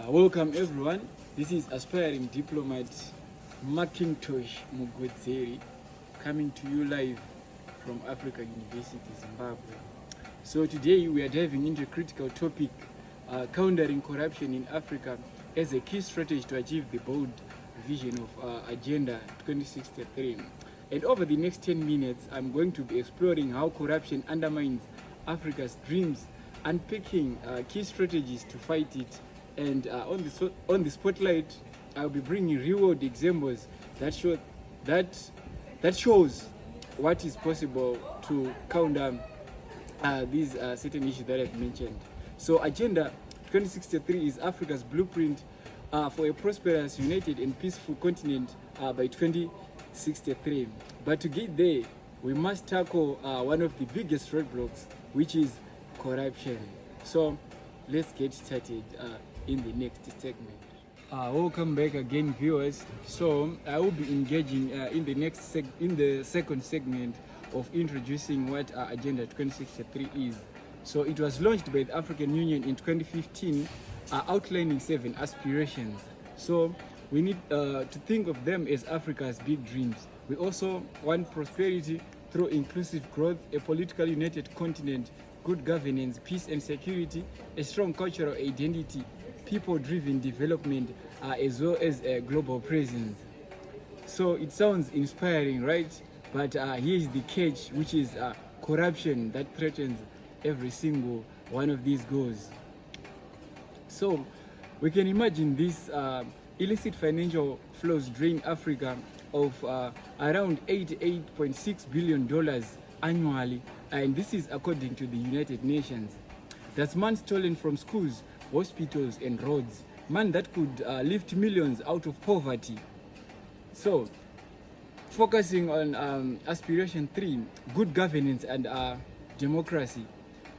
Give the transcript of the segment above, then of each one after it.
Welcome everyone. This is aspiring diplomat Mckingtosh Mugodzeri coming to you live from Africa University, Zimbabwe. So today we are diving into a critical topic, countering corruption in Africa as a key strategy to achieve the bold vision of Agenda 2063. And over the next 10 minutes, I'm going to be exploring how corruption undermines Africa's dreams, unpicking key strategies to fight it. And on the spotlight, I'll be bringing real-world examples that shows what is possible to counter these certain issues that I've mentioned. So Agenda 2063 is Africa's blueprint for a prosperous, united and peaceful continent by 2063. But to get there, we must tackle one of the biggest roadblocks, which is corruption. So let's get started in the next segment. Welcome back again, viewers. So I will be engaging in the second segment of introducing what Agenda 2063 is. So it was launched by the African Union in 2015, outlining 7 aspirations. So we need to think of them as Africa's big dreams. We also want prosperity through inclusive growth, a politically united continent, good governance, peace and security, a strong cultural identity, people-driven development, as well as a global presence. So it sounds inspiring, right? But here's the catch, which is corruption that threatens every single one of these goals. So we can imagine this illicit financial flows drain Africa of around $88.6 billion annually, and this is according to the United Nations. That's money stolen from schools, hospitals and roads, man that could lift millions out of poverty. So focusing on aspiration 3, good governance and democracy.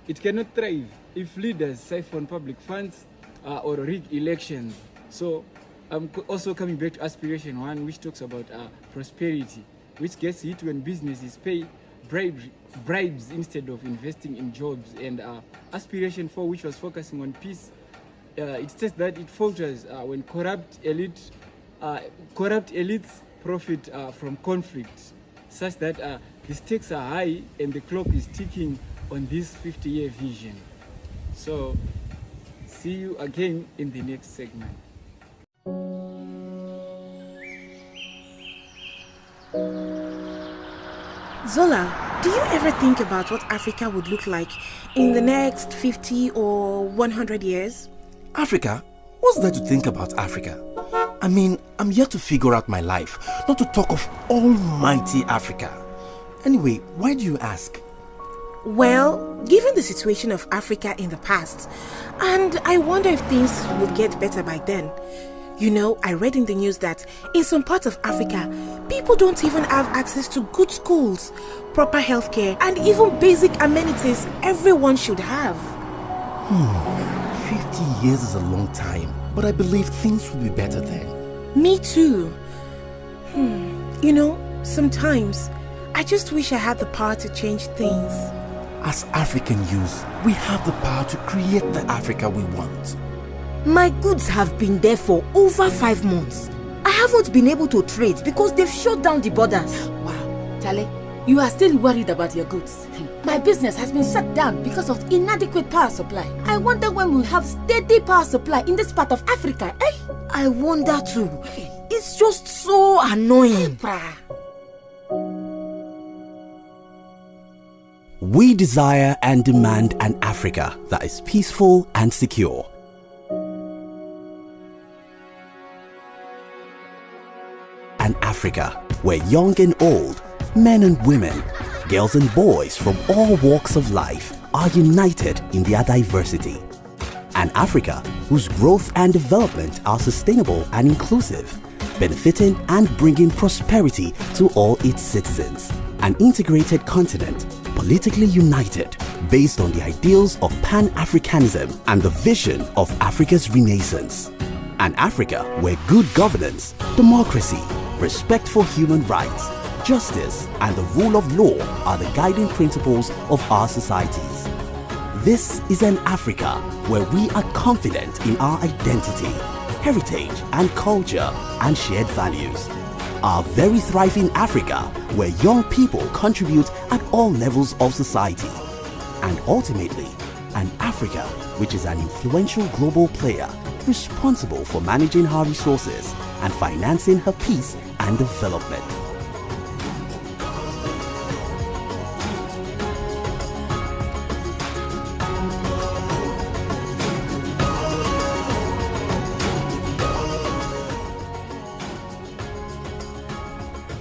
It cannot thrive if leaders siphon public funds or rig elections. So I'm also coming back to aspiration 1, which talks about prosperity, which gets hit when businesses pay bribes instead of investing in jobs. And aspiration 4, which was focusing on peace, it says that it falters when corrupt elites profit from conflict, such that the stakes are high and the clock is ticking on this 50-year vision. So see you again in the next segment. Zola, do you ever think about what Africa would look like in the next 50 or 100 years? Africa? What's there to think about Africa? I mean, I'm here to figure out my life, not to talk of almighty Africa. Anyway, why do you ask? Well, given the situation of Africa in the past, and I wonder if things would get better by then. You know, I read in the news that in some parts of Africa, people don't even have access to good schools, proper healthcare, and even basic amenities everyone should have. 50 years is a long time, but I believe things will be better then. Me too. You know, sometimes I just wish I had the power to change things. As African youth, we have the power to create the Africa we want. My goods have been there for over 5 months. I haven't been able to trade because they've shut down the borders. Wow, Charlie, you are still worried about your goods. My business has been shut down because of inadequate power supply. I wonder when we'll have steady power supply in this part of Africa, eh? I wonder too. It's just so annoying. We desire and demand an Africa that is peaceful and secure. An Africa where young and old, men and women, girls and boys from all walks of life are united in their diversity. An Africa whose growth and development are sustainable and inclusive, benefiting and bringing prosperity to all its citizens. An integrated continent, politically united, based on the ideals of Pan-Africanism and the vision of Africa's Renaissance. An Africa where good governance, democracy, respect for human rights, justice, and the rule of law are the guiding principles of our societies. This is an Africa where we are confident in our identity, heritage and culture and shared values. A very thriving Africa where young people contribute at all levels of society. And ultimately, an Africa which is an influential global player responsible for managing her resources and financing her peace and development.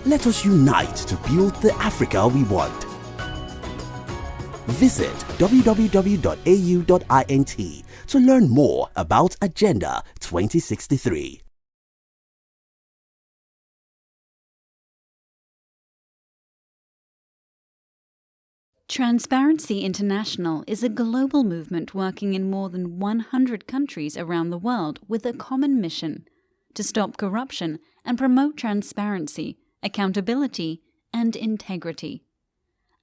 Let us unite to build the Africa we want. Visit www.au.int to learn more about Agenda 2063. Transparency International is a global movement working in more than 100 countries around the world with a common mission: to stop corruption and promote transparency, accountability, and integrity.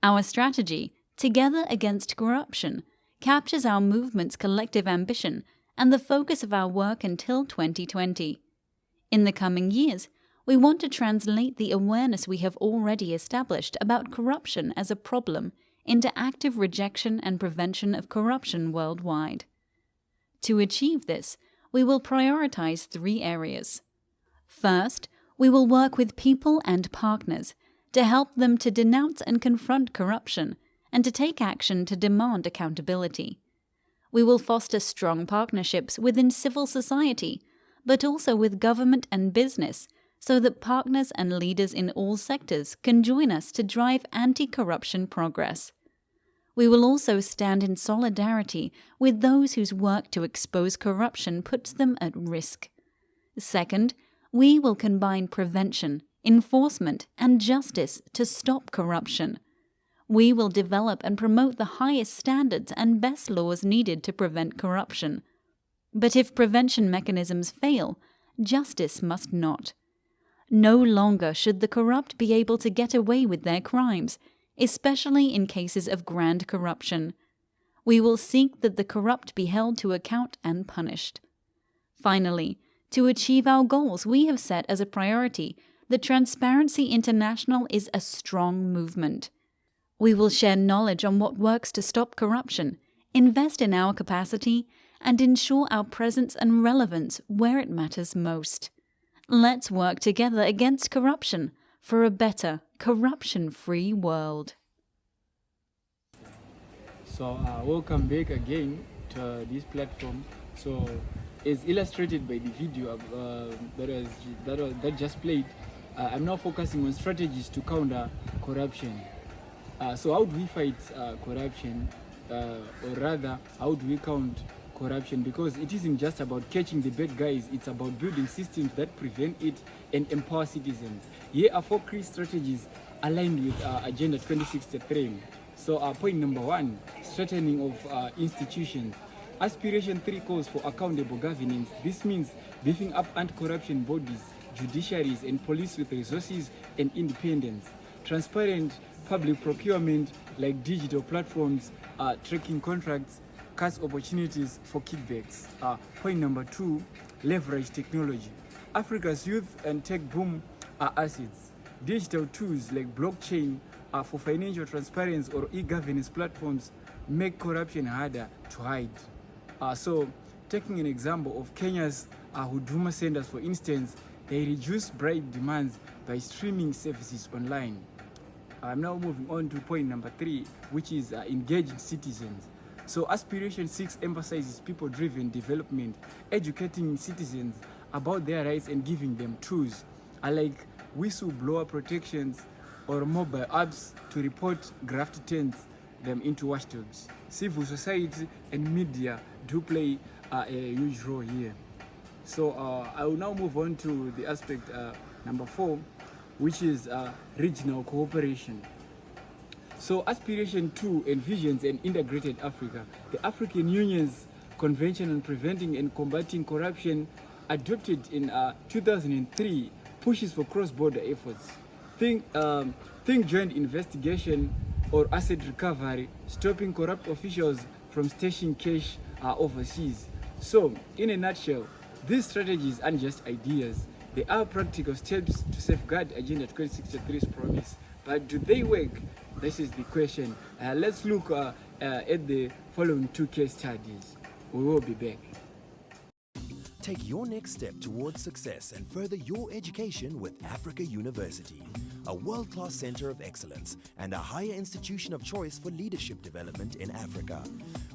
Our strategy, Together Against Corruption, captures our movement's collective ambition and the focus of our work until 2020. In the coming years, we want to translate the awareness we have already established about corruption as a problem into active rejection and prevention of corruption worldwide. To achieve this, we will prioritize 3 areas. First, we will work with people and partners to help them to denounce and confront corruption and to take action to demand accountability. We will foster strong partnerships within civil society, but also with government and business, so that partners and leaders in all sectors can join us to drive anti-corruption progress. We will also stand in solidarity with those whose work to expose corruption puts them at risk. Second, we will combine prevention, enforcement, and justice to stop corruption. We will develop and promote the highest standards and best laws needed to prevent corruption. But if prevention mechanisms fail, justice must not. No longer should the corrupt be able to get away with their crimes, especially in cases of grand corruption. We will seek that the corrupt be held to account and punished. Finally, to achieve our goals, we have set as a priority that Transparency International is a strong movement. We will share knowledge on what works to stop corruption, invest in our capacity, and ensure our presence and relevance where it matters most. Let's work together against corruption for a better, corruption-free world. So welcome back again to this platform. So as illustrated by the video that just played, I'm now focusing on strategies to counter corruption. So how do we fight corruption, or rather, how do we count corruption? Because it isn't just about catching the bad guys, it's about building systems that prevent it and empower citizens. Here are 4 key strategies aligned with Agenda 2063. So point number 1, strengthening of institutions. Aspiration 3 calls for accountable governance. This means beefing up anti-corruption bodies, judiciaries, and police with resources and independence. Transparent public procurement like digital platforms, tracking contracts, cuts opportunities for kickbacks. Point number 2, leverage technology. Africa's youth and tech boom are assets. Digital tools like blockchain for financial transparency or e-governance platforms make corruption harder to hide. So, taking an example of Kenya's Huduma centers, for instance, they reduce bribe demands by streaming services online. I'm now moving on to point number 3, which is engaging citizens. So Aspiration 6 emphasizes people-driven development, educating citizens about their rights and giving them tools, like whistleblower protections or mobile apps to report graft turns them into watchdogs. Civil society and media do play a huge role here. So I will now move on to the aspect number 4, which is regional cooperation. So Aspiration 2 envisions an integrated Africa. The African Union's Convention on Preventing and Combating Corruption, adopted in 2003, pushes for cross-border efforts. Think joint investigation or asset recovery, stopping corrupt officials from stashing cash overseas. So, in a nutshell, these strategies aren't just ideas. They are practical steps to safeguard Agenda 2063's promise. But do they work? This is the question. Let's look at the following 2 case studies. We will be back. Take your next step towards success and further your education with Africa University, a world-class center of excellence and a higher institution of choice for leadership development in Africa.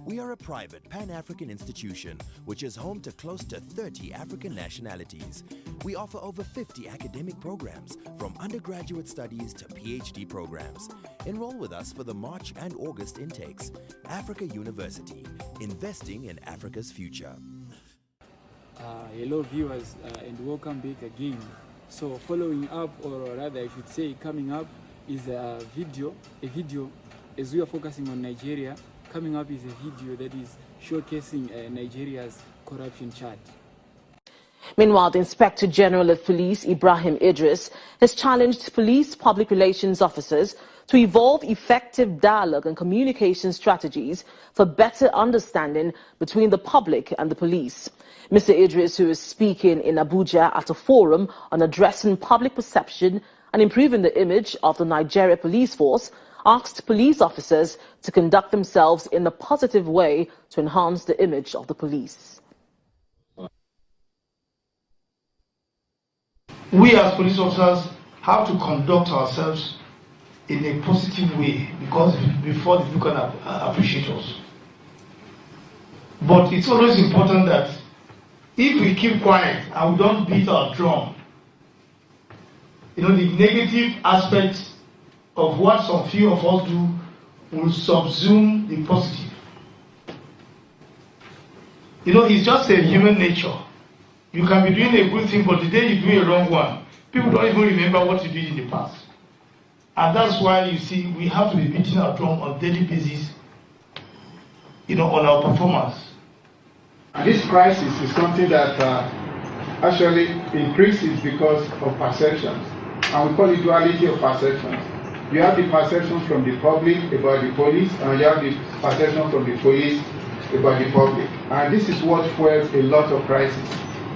We are a private Pan-African institution which is home to close to 30 African nationalities. We offer over 50 academic programs, from undergraduate studies to PhD programs. Enroll with us for the March and August intakes. Africa University, investing in Africa's future. Hello viewers, and welcome back again. So following up, or rather I should say coming up, is a video as we are focusing on Nigeria. Coming up is a video that is showcasing Nigeria's corruption chart. Meanwhile, the Inspector General of Police, Ibrahim Idris, has challenged police public relations officers to evolve effective dialogue and communication strategies for better understanding between the public and the police. Mr. Idris, who is speaking in Abuja at a forum on addressing public perception and improving the image of the Nigeria police force, asked police officers to conduct themselves in a positive way to enhance the image of the police. We as police officers have to conduct ourselves in a positive way, because before the people can appreciate us. But it's always important that if we keep quiet and we don't beat our drum, the negative aspects of what some few of us do will subsume the positive. It's just a human nature. You can be doing a good thing, but the day you do a wrong one, people don't even remember what you did in the past. And that's why you see we have to be beating our drum on a daily basis, on our performance. And this crisis is something that actually increases because of perceptions. And we call it duality of perceptions. You have the perceptions from the public about the police, and you have the perception from the police about the public. And this is what fuels a lot of crises,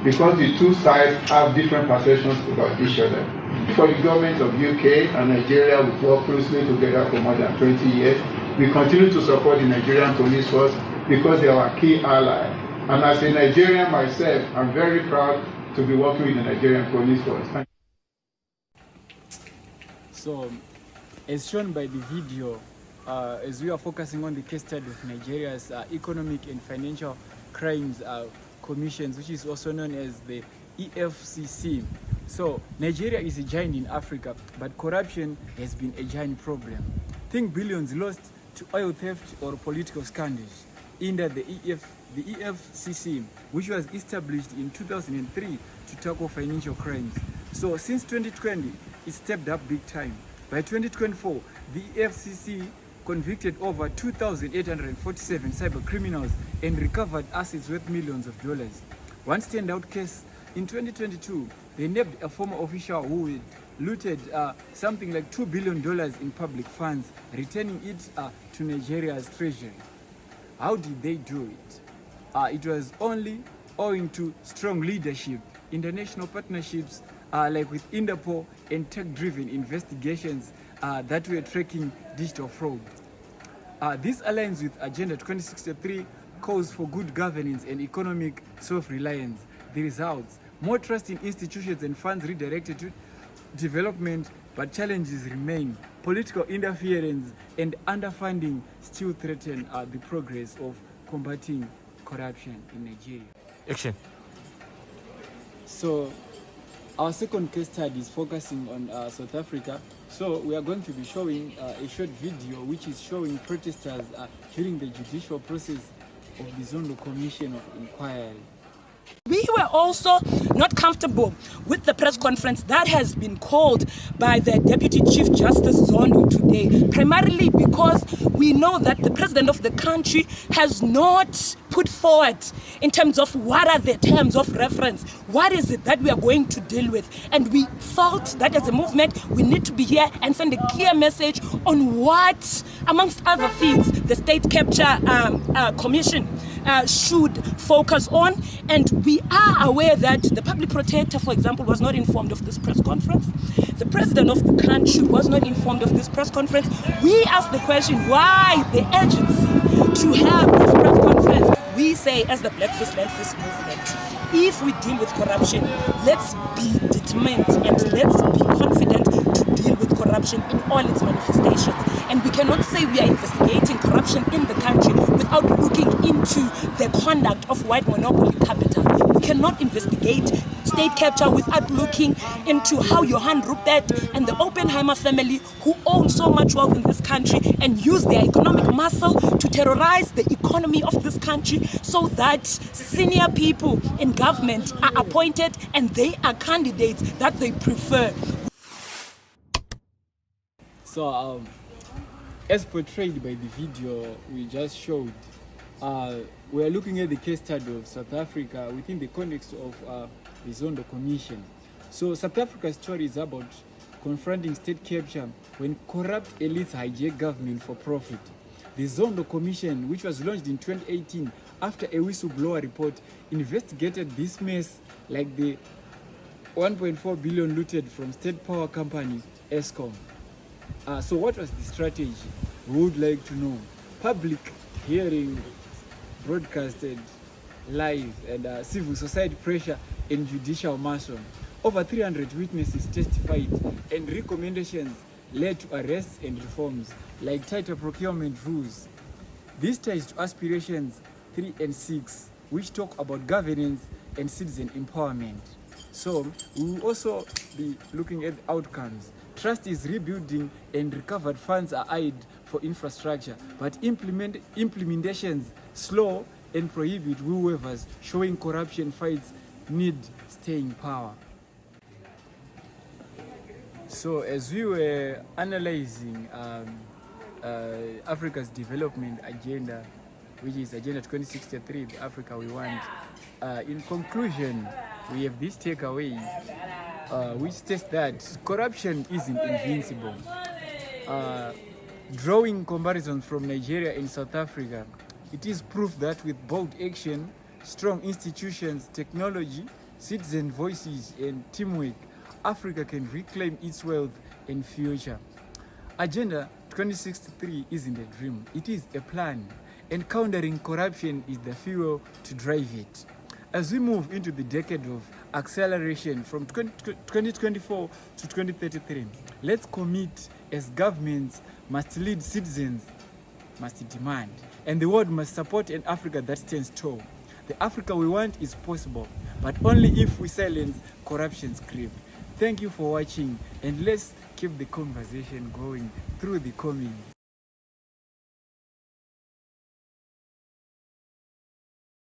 because the two sides have different perceptions about each other. For the government of UK and Nigeria, we've worked closely together for more than 20 years. We continue to support the Nigerian police force because they are our key ally. And as a Nigerian myself, I'm very proud to be working with the Nigerian police force. So, as shown by the video, as we are focusing on the case study of Nigeria's Economic and Financial Crimes Commissions, which is also known as the EFCC. So, Nigeria is a giant in Africa, but corruption has been a giant problem. Think billions lost to oil theft or political scandals. Under the EFCC, which was established in 2003 to tackle financial crimes. So since 2020, it stepped up big time. By 2024, the EFCC convicted over 2,847 cyber criminals and recovered assets worth millions of dollars. One standout case, in 2022, they nabbed a former official who had looted something like $2 billion in public funds, returning it to Nigeria's treasury. How did they do it? It was only owing to strong leadership, international partnerships like with Interpol, and tech-driven investigations that were tracking digital fraud. This aligns with Agenda 2063 calls for good governance and economic self-reliance. The results: more trust in institutions and funds redirected to development, but challenges remain. Political interference and underfunding still threaten the progress of combating corruption in Nigeria. Action. So, our second case study is focusing on South Africa. So, we are going to be showing a short video which is showing protesters during the judicial process of the Zondo Commission of Inquiry. We were also not comfortable with the press conference that has been called by the Deputy Chief Justice Zondo today, primarily because we know that the president of the country has not put forward in terms of what are the terms of reference, what is it that we are going to deal with. And we felt that as a movement, we need to be here and send a clear message on what, amongst other things, the State Capture Commission should focus on. And we are aware that the public protector, for example, was not informed of this press conference. The president of the country was not informed of this press conference. We asked the question, why the urgency to have this press conference? We say, as the Black Fist Land Fist movement, if we deal with corruption, let's be determined and let's be confident to deal with corruption in all its manifestations. And we cannot say we are investigating corruption in the country without looking into the conduct of white monopoly capital. We cannot investigate state capture without looking into how Johann Rupert and the Oppenheimer family, who own so much wealth in this country and use their economic muscle to terrorize the economy of this country, so that senior people in government are appointed and they are candidates that they prefer. So, as portrayed by the video we just showed, we are looking at the case study of South Africa within the context of the Zondo Commission. So South Africa's story is about confronting state capture when corrupt elites hijack government for profit. The Zondo Commission, which was launched in 2018 after a whistleblower report, investigated this mess, like the 1.4 billion looted from state power company Eskom. So what was the strategy? We would like to know. Public hearing broadcasted live, and civil society pressure and judicial marshal. Over 300 witnesses testified, and recommendations led to arrests and reforms, like tighter procurement rules. This ties to aspirations 3 and 6, which talk about governance and citizen empowerment. So we will also be looking at the outcomes. Trust is rebuilding and recovered funds are eyed for infrastructure, but implementations slow and prohibit waivers, showing corruption fights need staying power. So as we were analyzing Africa's development agenda, which is Agenda 2063, the Africa we want, in conclusion, we have this takeaway, which states that corruption isn't invincible. Drawing comparisons from Nigeria and South Africa, it is proof that with bold action, strong institutions, technology, citizen voices, and teamwork, Africa can reclaim its wealth and future. Agenda 2063 isn't a dream, it is a plan, and countering corruption is the fuel to drive it. As we move into the decade of acceleration from 2024 to 2033, let's commit as governments must lead, citizens must demand, and the world must support an Africa that stands tall. The Africa we want is possible, but only if we silence corruption's grip. Thank you for watching, and let's keep the conversation going through the comments.